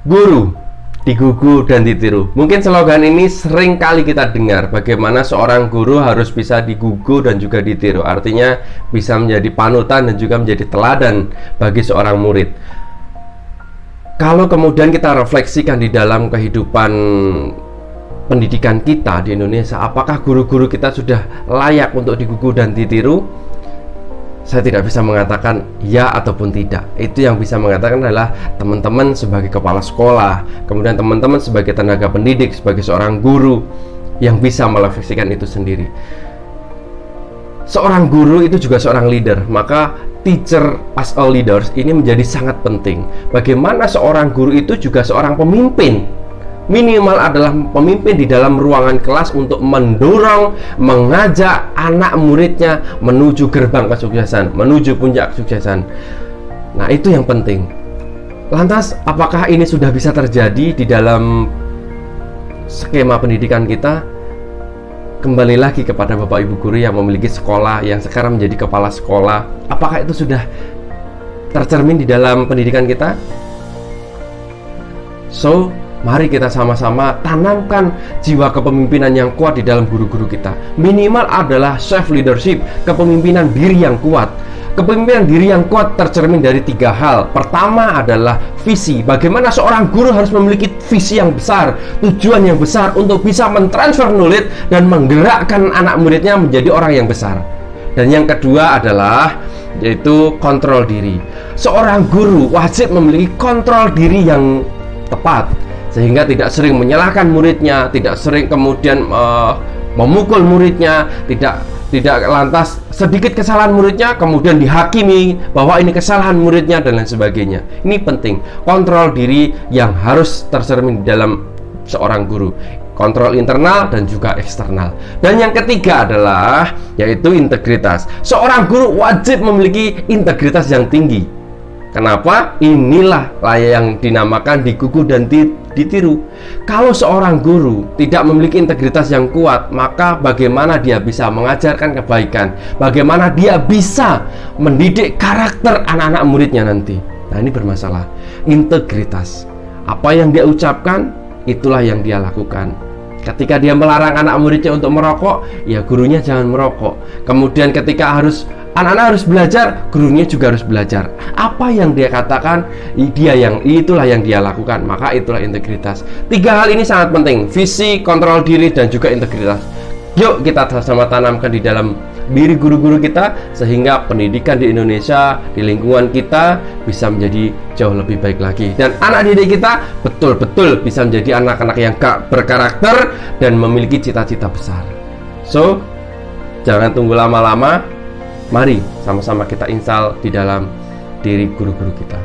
Guru, digugu dan ditiru. Mungkin slogan ini sering kali kita dengar, bagaimana seorang guru harus bisa digugu dan juga ditiru. Artinya bisa menjadi panutan dan juga menjadi teladan bagi seorang murid. Kalau kemudian kita refleksikan di dalam kehidupan pendidikan kita di Indonesia, apakah guru-guru kita sudah layak untuk digugu dan ditiru? Saya tidak bisa mengatakan ya ataupun tidak. Itu yang bisa mengatakan adalah teman-teman sebagai kepala sekolah, kemudian teman-teman sebagai tenaga pendidik, sebagai seorang guru yang bisa merefleksikan itu sendiri. Seorang guru itu juga seorang leader, maka teacher as a leaders ini menjadi sangat penting. Bagaimana seorang guru itu juga seorang pemimpin, minimal adalah pemimpin di dalam ruangan kelas untuk mendorong, mengajak anak muridnya menuju gerbang kesuksesan, menuju puncak kesuksesan. Nah, itu yang penting. Lantas, apakah ini sudah bisa terjadi di dalam skema pendidikan kita? Kembali lagi kepada Bapak Ibu guru yang memiliki sekolah, yang sekarang menjadi kepala sekolah. Apakah itu sudah tercermin di dalam pendidikan kita? So, mari kita sama-sama tanamkan jiwa kepemimpinan yang kuat di dalam guru-guru kita. Minimal adalah self leadership, kepemimpinan diri yang kuat. Kepemimpinan diri yang kuat tercermin dari 3 hal. Pertama adalah visi. Bagaimana seorang guru harus memiliki visi yang besar, tujuan yang besar untuk bisa mentransfer knowledge dan menggerakkan anak muridnya menjadi orang yang besar. Dan yang kedua adalah yaitu kontrol diri. Seorang guru wajib memiliki kontrol diri yang tepat, sehingga tidak sering menyalahkan muridnya, tidak sering kemudian memukul muridnya, tidak lantas sedikit kesalahan muridnya kemudian dihakimi bahwa ini kesalahan muridnya dan lain sebagainya. Ini penting, kontrol diri yang harus tercermin di dalam seorang guru, kontrol internal dan juga eksternal. Dan yang ketiga adalah yaitu integritas. Seorang guru wajib memiliki integritas yang tinggi. Kenapa? Inilah yang dinamakan digugu dan ditiru. Kalau seorang guru tidak memiliki integritas yang kuat, maka bagaimana dia bisa mengajarkan kebaikan? Bagaimana dia bisa mendidik karakter anak-anak muridnya nanti? Nah, ini bermasalah. Integritas. Apa yang dia ucapkan, itulah yang dia lakukan. Ketika dia melarang anak muridnya untuk merokok, ya gurunya jangan merokok. Kemudian ketika anak-anak harus belajar, gurunya juga harus belajar. Apa yang dia katakan, itulah yang dia lakukan. Maka itulah integritas. 3 hal ini sangat penting: visi, kontrol diri, dan juga integritas. Yuk kita sama-sama tanamkan di dalam diri guru-guru kita, sehingga pendidikan di Indonesia, di lingkungan kita bisa menjadi jauh lebih baik lagi. Dan anak didik kita betul-betul bisa menjadi anak-anak yang berkarakter dan memiliki cita-cita besar. So, jangan tunggu lama-lama. Mari sama-sama kita install di dalam diri guru-guru kita.